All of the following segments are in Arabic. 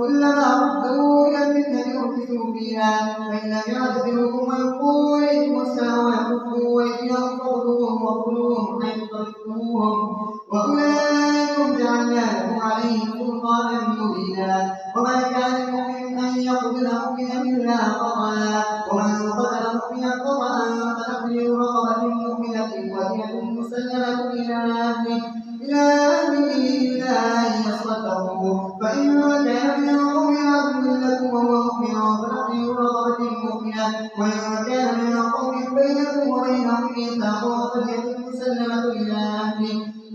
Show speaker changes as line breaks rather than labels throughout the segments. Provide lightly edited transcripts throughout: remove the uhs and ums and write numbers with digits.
كلما ردوا إلى الفتنة أركسوا فيها فإن لم يعتزلوكم ويلقوا إليكم السلام ويكفوا أيديهم فخذوهم واقتلوهم حيث تركتموهم وأولئك جعلنا لكم عليهم سلطانا مبينا وما كان لمؤمن أن يقتل مؤمنا إلا خطأ ومن قتل مؤمنا خطأ فتحرير رقبة مؤمنة ودية مسلمة إلى أهله إلا أن يصدقوا فإن كان من قوم عدو لكم وهو مؤمن فتحرير رقبة مؤمنة وإن كان من قوم بينكم وبينهم ميثاق فدية مسلمة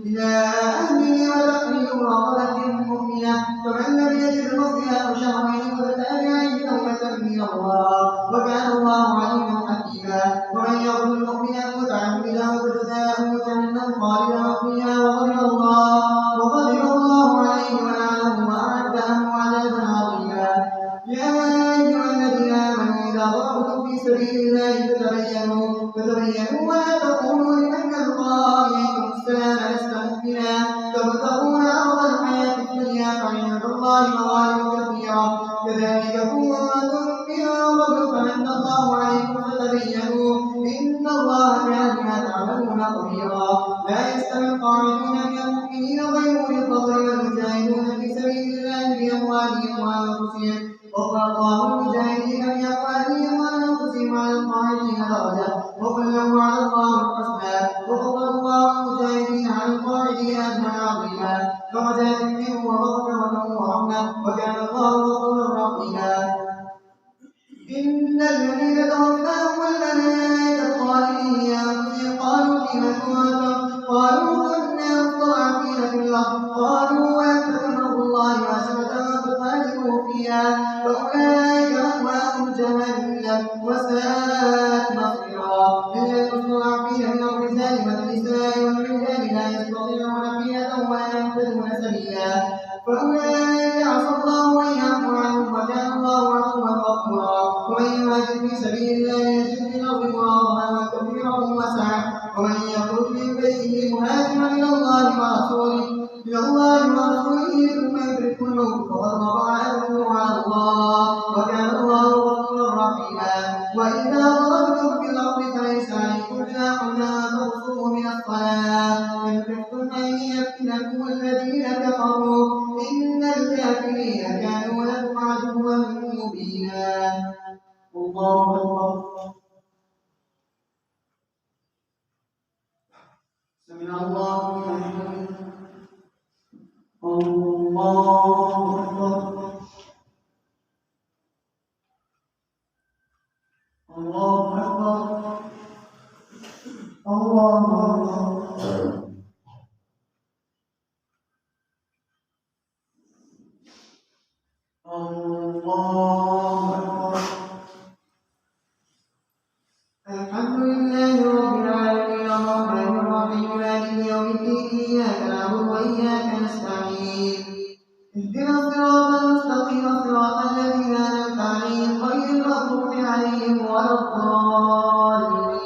إلى أهله وتحرير رقبة مؤمنة فمن لم يجد فصيام شهرين متتابعين توبة من الله وكان الله عليما حكيما ومن يقتل مؤمنا متعمدا فجزاؤه جهنم خالدا فيها وغضب الله عليه ولعنه وأعد له عذابا عظيما يا أيها الذين آمنوا إذا ضربتم في سبيل الله فتبينوا ولا تقولوا لمن ألقى إليكم السلام لست مؤمنا تبتغون عرض الحياة الدنيا فعند الله مغانم كثيرة كذلك كنتم من قبل فمن الله عليكم فتبينوا إن الله كان بما تعملون خبيرا لا يستوي القاعدون من المؤمنين غير أولي الفضل والمجاهدون في سبيل الله بأموالهم وأنفسهم فضل الله المجاهدين بأموالهم وأنفسهم على القاعدين درجة وكلا وعد الله الحسنى وفضل الله المجاهدين على القاعدين أجرا عظيما درجات منه ومغفرة ورحمة وكان الله غفورا رحيما إن الذين توفاهم الملائكة ظالمي أنفسهم قالوا فيم كنتم قالوا كنا مستضعفين في الأرض قالوا وأنتم أرض الله واسعة فتهاجروا فيها فأولئك مأواهم جهنم وساءت مصيرا إلا المستضعفين من الرجال والنساء والولدان لا يستطيعون حيلة ولا يهتدون سبيلا فأولئك عسى الله أن يعفو عنهم وكان الله عفوا غفورا ومن يهاجر في سبيل الله يجد في الأرض مراغما كثيرا وسعة ومن يخرج من بيته مهاجرا إلى الله ورسوله ثم يدركه الموت فقد وقع أجره على الله وكان الله غفورا رحيما وإذا ضربتم في الأرض فليس عليكم جناح أن تقصروا من الصلاة إن خفتم أن يفتنكم الذين كفروا إن الكافرين كانوا لكم عدوا مبينا الله أكبر سمع الله لمن حمده الله أكبر الله أكبر الله أكبر الله أكبر الحمد لله رب العالمين الرحمن الرحيم مالك يوم الدين إياك نعبد وإياك نستعين اهدنا الصراط المستقيم صراط الذين أنعمت عليهم غير المغضوب عليهم ولا الضالين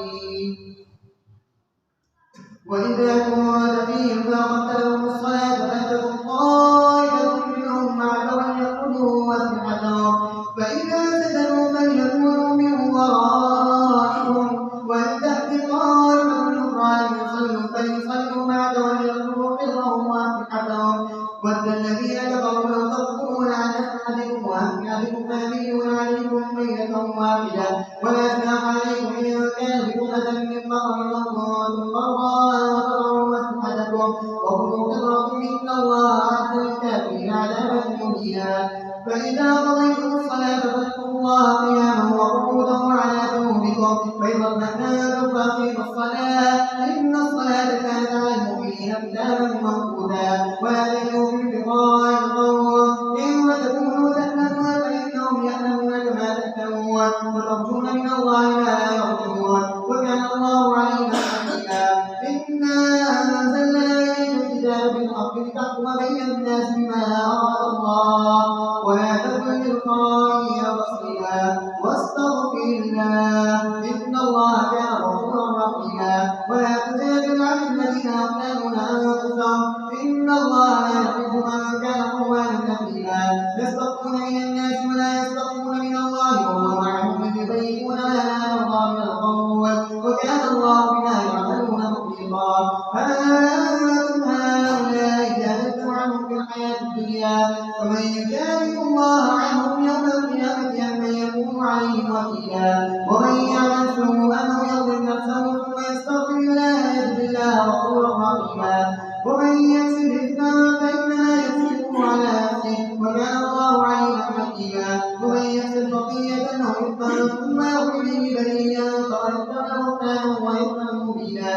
وإذا كنت فيهم فأقمت لهم الصلاة فلتكن طائفة منهم معك وليأخذوا أسلحتهم فإذا سجدوا فليكونوا من ورائهم ولتأت طائفة أخرى يصلوا فليصلوا معك وليأخذوا حذرهم وأسلحتهم ود الذين كفروا لو تغفلون عن أسلحتكم وأمتعتكم فيميلون عليكم ميلة واحدة ولا جناح عليكم إن كان بكم أذى من مطر أو كنتم مرضى وتضعوا أسلحتكم وخذوا حذركم إن الله أعد للكافرين عذابا مهينا فإذا قضيتم الصلاة فاذكروا الله قياما وقعودا وعلى جنوبكم فإذا اطمأننتم فأقيموا الصلاة إن الصلاة كانت على المؤمنين كتابا موقوتا ولا تهنوا في ابتغاء القوم إن تكونوا تأمنون فإنهم يأمنون كما تأمنون وترجون من الله ما لا يرجون وكان الله عليما حكيما إنا أنزلنا إليك الكتاب بالحق لتحكم بين الناس بما أراد الله ولا تكن للخائنين بصيرا واستغفر الله إن الله كان غفورا رحيما ولا تجادل عن الذين يختانون أنفسهم إن الله ويستخفون من الناس ولا يستخفون من الله وهو معهم إذ يبيتون ما لا يرضى من القول وكان الله بما يعملون محيطا. ها أنتم هؤلاء جادلتم عنهم في الحياة الدنيا فمن يجادل الله عنهم يوم القيامة أم من يكون عليهم وكيلا. ومن يعمل سوءا أو يظلم نفسه ثم يستغفر الله يجد الله غفورا رحيما. ومن يكسب إثما فإنما يكسبه على نفسه وكان الله عليما حكيما. ومن يكسب خطيئة أو إثما ثم يرمي به بريئا فقد احتمل بهتانا وإثما مبينا.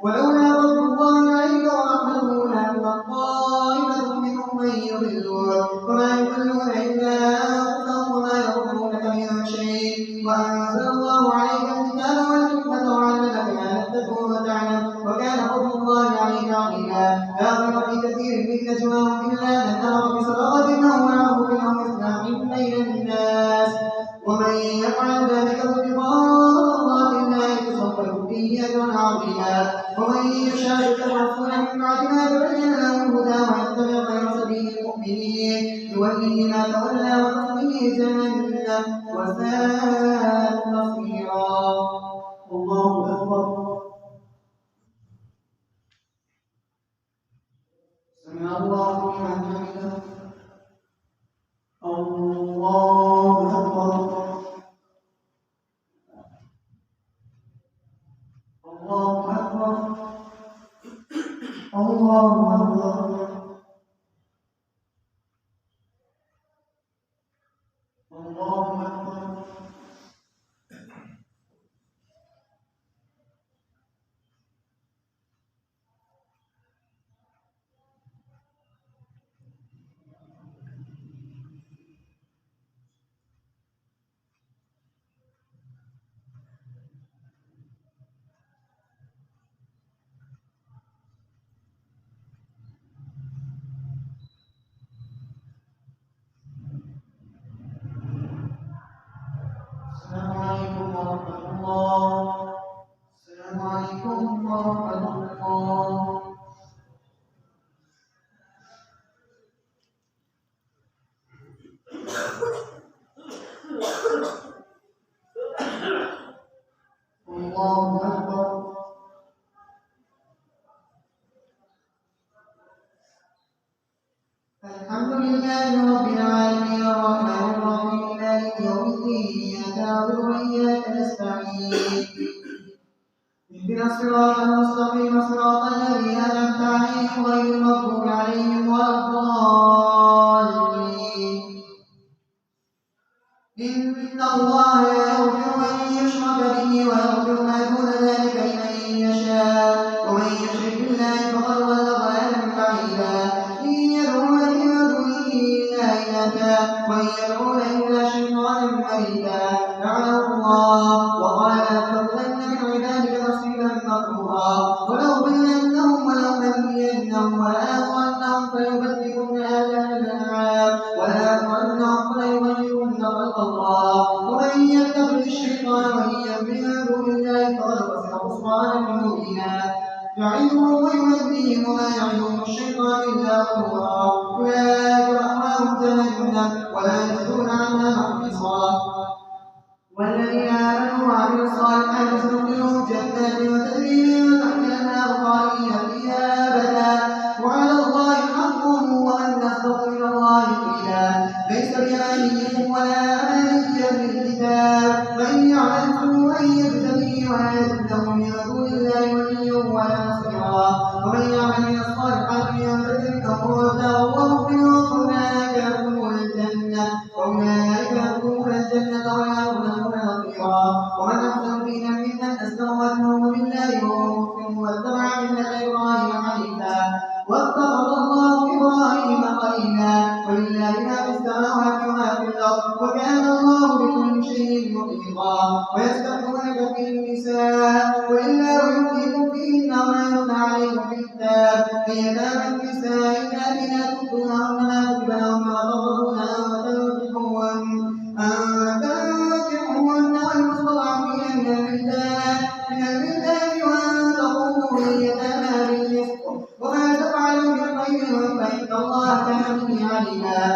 ولولا فضل الله عليك ورحمته لهم طائفة منهم من يضلون وما يضلون إلا أنفسهم وما يضرونك من شيء. وأنزل الله عليك الكتاب والحكمة وعلمك ما لم تكن تعلم وكان فضل الله عليك عظيما. لا خير في كثير من نجواهم إلا من أمر بصدقة أو معروف أو إصلاح بين الناس ومن يفعل ذلك ابتغاء الله فسوف يؤتيه أجرا عظيما. ومن يشاقق الرسول من بعد ما تبين له الهدى ويتبع غير سبيل المؤمنين نوله ما تولى ونصله جهنم وساءت مصيرا. الله أكبر. سمع الله لمن حمده. الله أكبر. الله أكبر. الله أكبر. الله أكبر. السلام عليكم ورحمة الله. السلام عليكم ورحمة الله. الله أكبر. الحمد لله رب العالمين الرحمن الرحيم مالك يوم الدين إياك نعبد وإياك نستعين اهدنا الصراط المستقيم صراط الذين أنعمت عليهم غير المغضوب عليهم ولا الضالين. إن الله يغفر أن يشرك به ويغفر ما دون ذلك لمن يشاء ومن يشرك بالله فقد ضل ضلالا بعيدا. إن يدعون من دونه إلا إناثا وإن يدعون إلا شيطانا مريدا لعنه الله وقال لأتخذن من عبادك نصيبا مفروضا ولأضلنهم ولأمنينهم ولآمرنهم فيبتكن آذان الأنعام ولآمرنهم فليغيرن خلق الله. ومن يتخذ الشيطان وليا من دون الله فقد خسر خسرانا مبينا. يعظهم ويهديهم وما يعظهم الشيطان إلا غرورا. أولئك مأواهم جهنم ولا يجدون عنها محيصا. والذين آمنوا وعملوا الصالحات سندخلهم جنات تجري من تحتها الأنهار خالدين فيها أبدا وعلى الله حقهم وأن أصدق من الله قيلا. ليس بأمانيكم ولا أماني أهل الكتاب من يعمل سوءا يجز به ولا يجد له من دون الله وليا ولا نصيرا. ومن يعمل من الصالحات من ذكر أو أنثى وهو مؤمن فأولئك لهم الجنة ولا يظلمون نصيرا. ومن أحسن دينا ممن أسلم وجهه لله وهو محسن واتبع ملة إبراهيم حنيفا واتخذ الله إبراهيم خليلا. ولله ما في السماوات وما في الأرض وكان الله بكل شيء محيطا. ويستفتونك في النساء قل الله يفتيكم فيهن وما يتلى عليكم في الكتاب فيتامى النساء اللاتي لا تؤتونهن ما كتب لهن وترغبون أن تنكحوهن والمستضعفين من الولدان وأن تقوموا لليتامى بالقسط وما تفعلوا من خير فإن الله كان به عليما.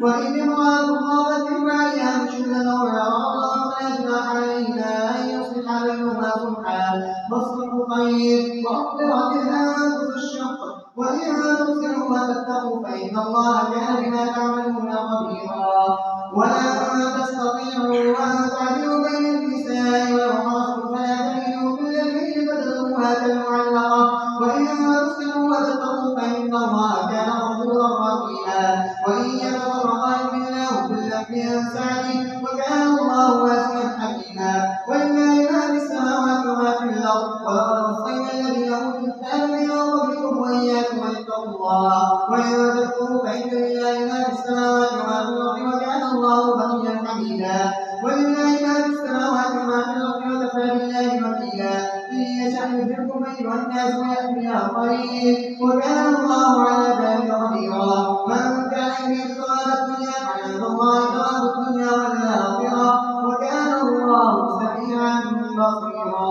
وإذ امرأة خافت من بعدها نشوزا أو إعراضا فلا جناح عليهما أن يصلحا بينهما صلحا والصلح خير وأحضرت الأنفس الشح وإن تحسنوا وتتقوا فإن الله كان بما تعملون خبيرا ولن تستطيعوا أن تعدلوا بين النساء ولو حرصتم فلا تميلوا كل الميل فتذروها كالمعلقة وإن تصلحوا وتتقوا فإن الله كان غفورا رحيما وإن يتفرقا يغني الله كلا من سعته وكان الله واسعا حكيما ولله ما في السماوات وما في الأرض ولقد وصينا الذين أوتوا الكتاب من قبلكم وإياكم أن اتقوا الله وإن تكفروا فإن لله ما في السماوات وما في الأرض وكان الله غنيا حميدا ولله ما في السماوات وما في الأرض وكفى بالله وكيلا إن يشأ يذهبكم أيها الناس ويأتي بآخرين وكان الله على ذلك قديرا من كان يريد ثواب الدنيا فعند الله ثواب الدنيا والآخرة وكان الله سميعا بصيرا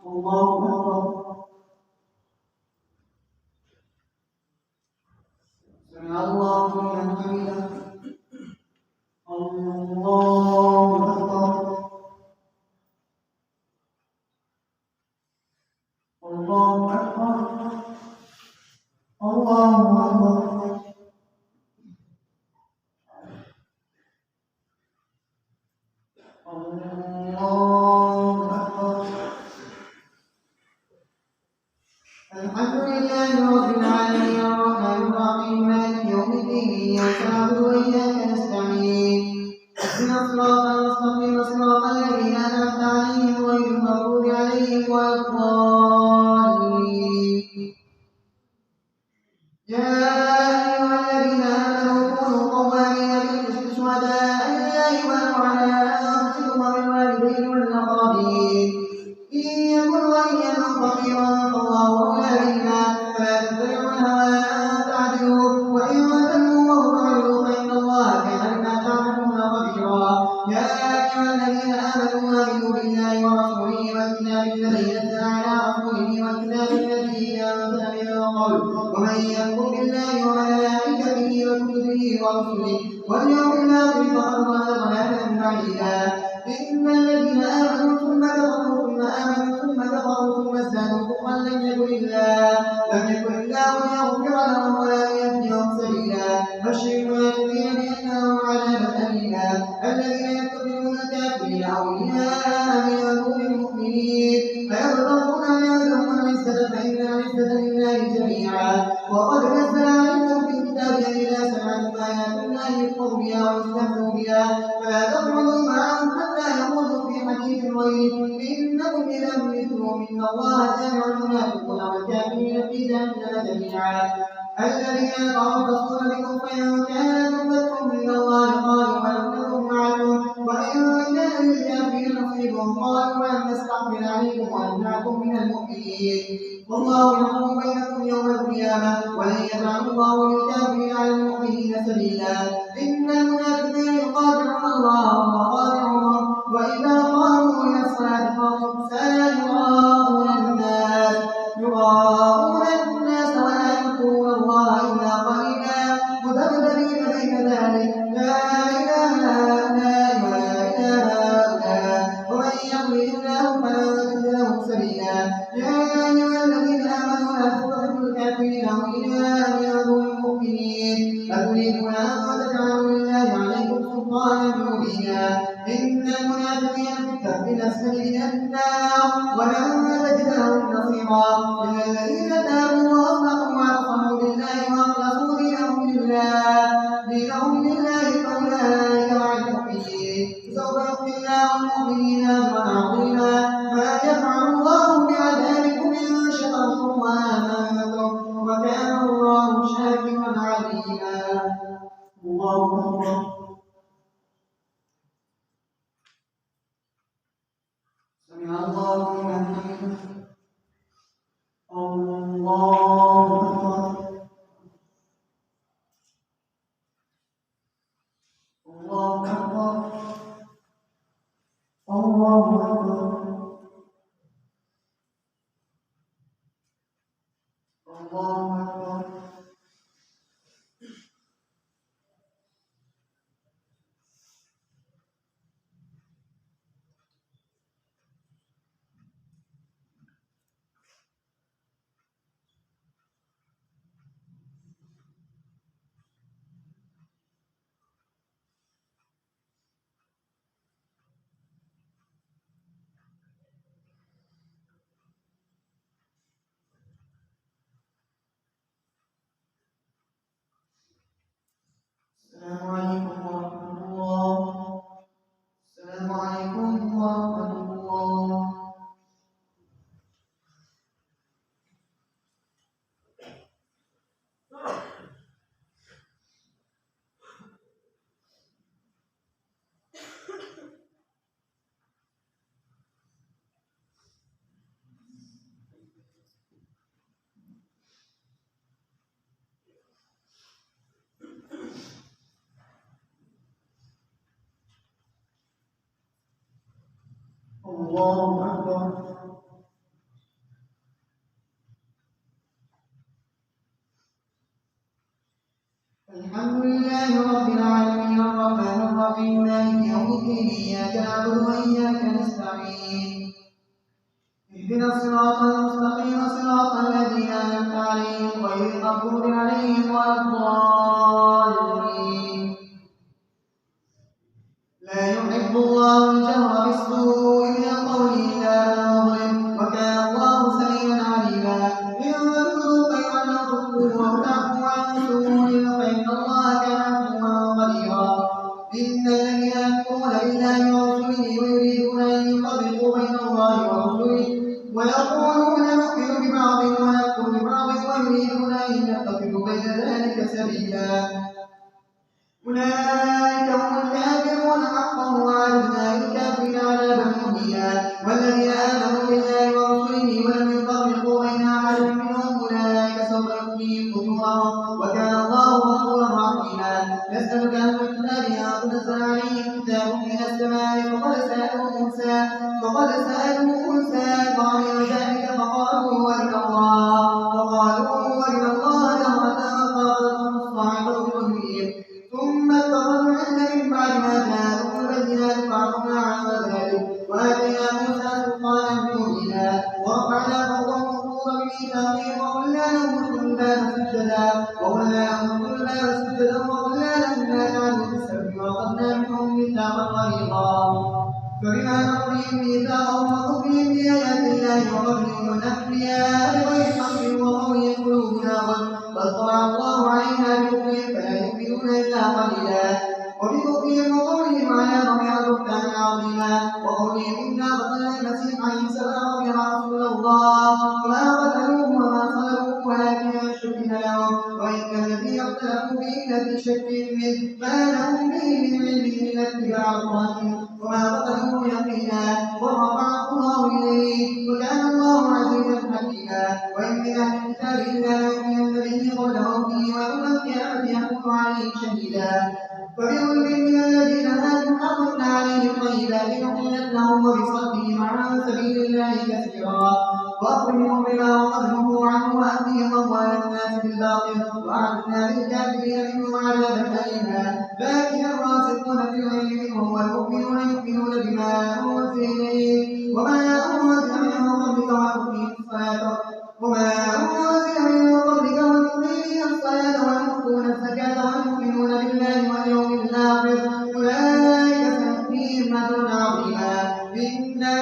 الله أكبر سمع الله لمن حمده الله أكبر الله أكبر الله أكبر الله أكبر الحمد لله رب العالمين الرحمن الرحيم مالك يوم الدين إياك نعبد وإياك نستعين اهدنا الصراط المستقيم صراط الذين أنعمت عليهم غير المغضوب عليهم ولا الضالين يا أيها الذين آمنوا كونوا قوامين بالقسط شهداء لله ولو على أنفسكم وبالوالدين والأقربين إن يكن غنيا فقيرا فالله أولى بهما فلا تتبعوا الهوى أن تعدلوا وإن تلووا وتعرضوا فإن الله كان بما تعملون خبيرا يا أيها الذين آمنوا آمنوا بالله ورسوله والكتاب الذي نزل على رسوله والكتاب الذي أنزل من قبل ومن يكفر بالله وملائكته وكتبه ورسله واليوم الآخر فقد ضل ضلالا بعيدا إن الذين آمنوا ثم كفروا ثم آمنوا ثم كفروا ثم ازدادوا كفرا لم يكن الله ليغفر لهم ولا ليهديهم سبيلا بشر المنافقين بأن لهم عذابا أليما الذين يتخذون الكافرين أولياء من دون المؤمنين فيبتغون عندهم العزة فإن العزة لله جميعا وقد نزل عليكم في الكتاب أن إذا سمعتم آيات الله يكفر بها ويستهزئ بها فلا تقعدوا معهم حتى يخوضوا في حديث غيره إنكم إذا مثلهم إن الله جامع المنافقين والكافرين في جهنم جميعا الذين يتربصون بكم فإن كان لكم فتح من الله قالوا ولم نكن معكم وإن كان للكافرين نصيب قالوا ولم نستحمل عليكم ونمنعكم من المؤمنين والله يحكم بينكم يوم القيامة ولن يجعل الله للكافرين على المؤمنين سبيلا إن المنافقين يخادعون الله وهو خادعهم وإذا قاموا إلى الصلاة قاموا كسالى يراءون الناس ولا يذكرون الله إلا قليلا مذبذبين بين ذلك لا إله هؤلاء ولا إله هؤلاء ومن يضلل الله فلن تجد له سبيلا يا أيها الذين آمنوا لا تتخذوا الكافرين أولياء من دون المؤمنين أتريدون أن تجعلوا لله عليكم سلطانا مبينا إن المنافقين في الدرك الأسفل من النار ولن تجد لهم نصيرا إلا الذين تابوا وأصلحوا واعتصموا بالله وأخلصوا دينهم لله فأولئك مع المؤمنين سوف يؤتي الله المؤمنين أجرا عظيما ما يفعل الله بعذابكم إن شكرتم وآمنتم وكان الله شاكرا عليما الله أكبر سمع الله لمن حمده الله أكبر الله أكبر الله أكبر الله أكبر الله أكبر. الحمد لله رب العالمين الرحمن الرحيم مالك يوم الدين إياك نعبد وإياك نستعين اهدنا الصراط المستقيم صراط الذين أنعمت عليهم غير المغضوب عليهم ولا الضالين. لا يحب الله الجهر بالسوء من القول إلا من ظلم وكان الله سميعا عليما. إن تبدوا خيرا أو تخفوه أو تعفوا عن سوء فإن الله كان عفوا قديرا. إن الذين يكفرون بالله ورسله ويريدون أن يفرقوا بين الله ورسله ويقولون نؤمن ببعض ونكفر ببعض ويريدون أن يتخذوا بين ذلك سبيلا أولئك هم الكافرون حقا وأعتدنا للكافرين عذابا مهينا. والذين آمنوا بالله ورسله ولم يفرقوا بين أحد منهم أولئك سوف يؤتيهم أجورهم وكان الله غفورا رحيما. يسألك أهل الكتاب أن تنزل عليهم كتاب من السماء فقد سألوا موسى فعملوا ذلك فقالوا أرنا الله جهرة فأخذتهم الصاعقة بظهرهم ثم اتخذوا العجل من بعد ما جاءتهم البينات فعفونا عن ذلك وآتينا موسى سلطانا مبينا. ورفعنا فوقهم الطور بميثاقهم وقلنا لهم ادخلوا الباب سجدا وقلنا لهم لا تعدوا في السبت وأخذنا منهم ميثاقا غليظا. فبما نقضهم ميثاقهم وكفرهم بآيات الله وقتلهم الأنبياء بغير حق وقولهم قلوبنا غلف بل طبع الله عليها بكفرهم فلا يؤمنون إلا قليلا. وبكفرهم وقولهم على مريم بهتانا عظيما وقولهم إنا قتلنا المسيح عيسى ابن مريم رسول الله وما قتلوه وما صلبوه ولكن شبه لهم وإن الذين اختلفوا فيه لفي شك منه ما لهم به من علم إلا اتباع الظن وما قتلوه يقينا ورفعه الله إليه وكان الله عزيزا حكيما. وإن من أهل الكتاب إلا ليؤمنن به قبل موته ويوم القيامة يكون عليه شهيدا. فبظلم من الذين هادوا حرمنا عليهم طيبات أحلت لهم وبصدهم عن سبيل الله كثيرا وأخرجهم بما وقدموا عنه وأهلهم أموال الناس بالباطل وأعتدنا للكافرين منهم عذابا أليما. لكن الراسخون في العلم منهم والمؤمنون يؤمنون بما أنزل إليك وما أنزل من قبلك والمقيمين الصلاة ويؤتون الزكاة ويؤمنون بالله واليوم الآخر أولئك سيؤتيهم أجرا عظيما. إنا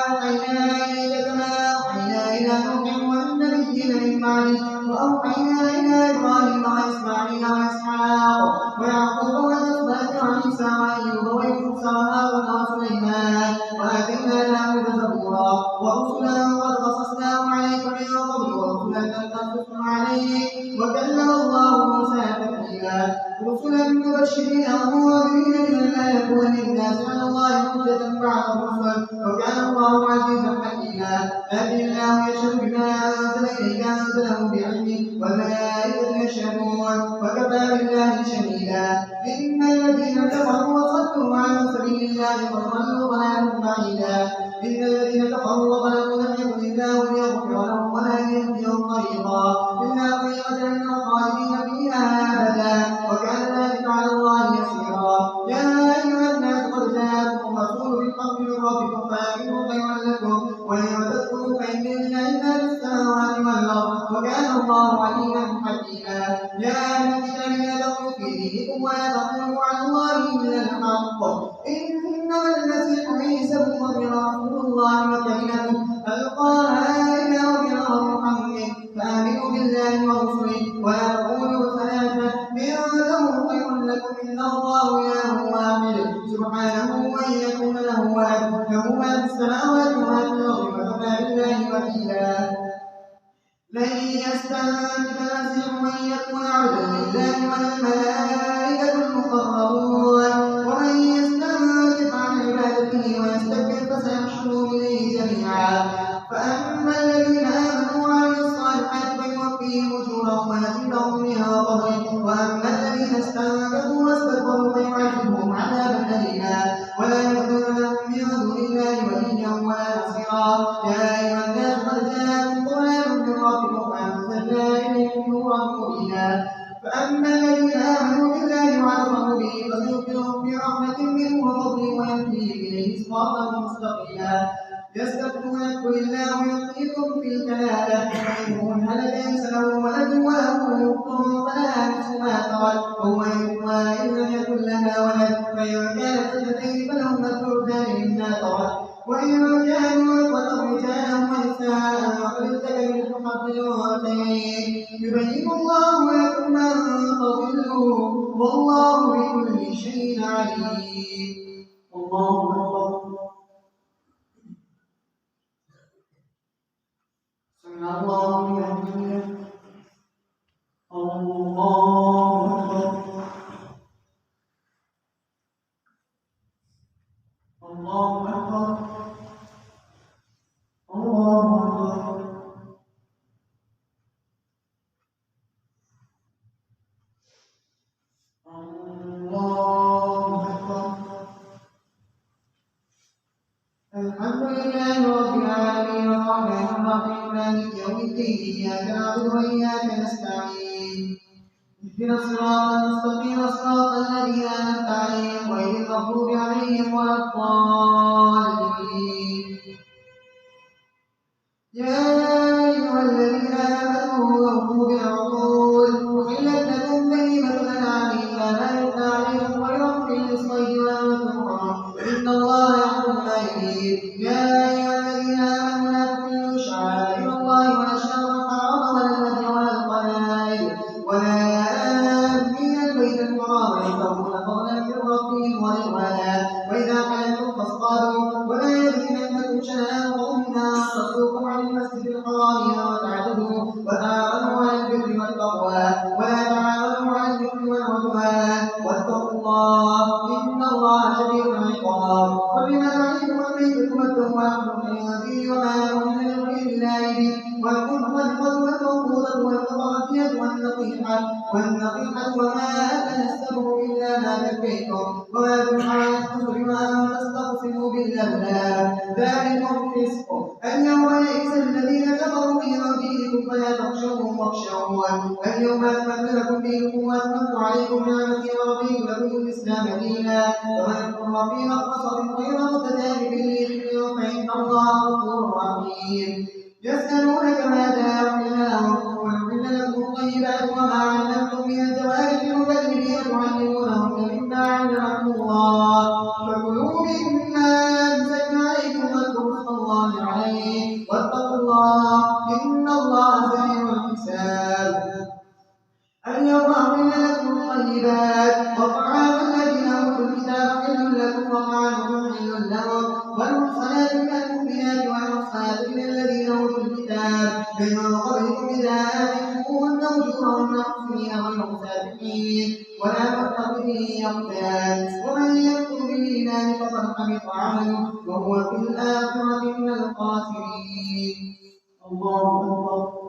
أوحينا إليك كما أوحينا إلى نوح والنبيين من بعده وأوحينا إلى إبراهيم وإسماعيل وإسحاق ويعقوب والأسباط وعيسى وأيوب ويونس وهارون وسليمان وآتينا داود زبورا ورسلا قد قصصناهم عليك من قبل ورسلا لم نقصصهم عليك وكلم الله موسى تكليما. رسلا مبشرين ومنذرين لئلا يكون للناس على الله حجة بعد الرسل وكان الله عزيزا حكيما. لكن الله يشهد بما أنزل إليك أنزله بعلمه والملائكة يشهدون وكفى بالله شهيدا. إن الذين كفروا وصدوا عن سبيل الله قد ضلوا ضلالا بعيدا. إن الذين كفروا وظلموا لم يكن الله ليغفر لهم ولا ليهديهم طريقا إلا طريق جهنم خالدين فيها أبدا وكان ذلك على الله يسيرا. يا أيها الناس قد جاءكم الرسول بالحق من ربكم فآمنوا خيرا لكم وإن تكفروا فإن لله ما في السماوات والأرض وكان الله عليما حكيما. يا أهل الكتاب لا تغلوا في دينكم ولا تقولوا على الله إلا الحق إنما المسيح عيسى ابن مريم رسول الله وكلمته ألقاها إلى مريم محمد فآمنوا بالله ورسله ولا تقولوا ثلاثة انتهوا خير لكم إن الله إله واحد سبحانه أن يكون له ولد له ما في السماوات وما في الأرض وكفى بالله وكيلا. لن يستنكف المسيح أن يكون عبدا لله وللملائكة المقربون ومن يستنكف عن عبادته ويستكبر فسيحشرهم إليه جميعا. فأما الذين آمنوا وعملوا الصالحات فيوفيهم أجورهم ويزيدهم من فضله وأما الذين استنكفوا واستكبروا فيعذبهم عذابا أليما ولا يجدون لهم من دون الله وليا ولا صراطا مستقيما يستفتونك قل الله يفتيكم في الكلالة فإن هلك ليس له ولد وله أخت فلها نصف ما ترك وهو يرثها إن لم يكن لها ولد فإن كانت اثنتين فلهما الثلثان مما ترك وإن كانوا إخوة رجالا ونساء فللذكر مثل حظ الأنثيين يبين الله لكم أن تضلوا والله بكل شيء عليم. الله أكبر. سمع الله لمن حمده. الله أكبر. الله أكبر. الله أكبر. الله أكبر. الحمد لله رب العالمين الرحمن الرحيم مالك يوم الدين إياك نعبد وإياك نستعين اهدنا الصراط المستقيم صراط الذين أنعمت عليهم غير المغضوب عليهم ولا الضالين. يا أيها الذين آمنوا أوفوا بالعقول أحلت لكم بهيمة الأنعام إلا ما يتلى عليكم غير محل الصيد وأنتم حرم إن الله يحكم ما يريد. يا أيها الذين آمنوا لا تحلوا شعائر الله ولا الشهر الحرام ولا الهدي ولا القلائد ولا آمين البيت الحرام يبتغون فضلا من ربهم ورضوانا وإذا حللتم فاصطادوا ولا يجرمنكم شنآن قوم أن صدوكم عن المسجد الحرام أن تعتدوا وتعاونوا على البر والتقوى ولا تعاونوا على الإثم والعدوان واتقوا الله إن الله شديد العقاب. حرمت عليكم الميتة والدم ولحم الخنزير وما أهل لغير الله به والمنخنقة والموقوذة والمتردية والنطيحة وما أكل السبع إلا ما ذكيتم وما ذبح على الكفر وأن تستقسموا بالأزلام ذلكم فسق. اليوم يئس الذين كفروا من دينكم فلا تخشوهم واخشون اليوم أكملت لكم دينكم وأتممت عليكم نعمتي ورضيت لكم الإسلام دينا فمن كفر في مقصد غير متجانب لإثم فإن الله غفور رحيم. يسألونك ماذا أحل لهم قل أحل لكم الطيبات وما علمتم من الجوارح مكذبين تعلمونهن مما علمكم الله فكلوا مما أمسكنا عليكم واذكروا اسم الله عليه واتقوا الله إن الله سريع الحساب. اليوم أحل لكم الطيبات وطعام الذين أوتوا الكتاب حل لكم وطعامكم حل لهم والمحصنات من المؤمنات والمحصنات من الذين أوتوا الكتاب من قبلكم إذا آتيتموهن أجورهن محصنين غير مسافحين ولا متخذي أخدان ومن يكفر بالإيمان فقد حبط عمله وهو في الآخرة من الخاسرين. الله أكبر.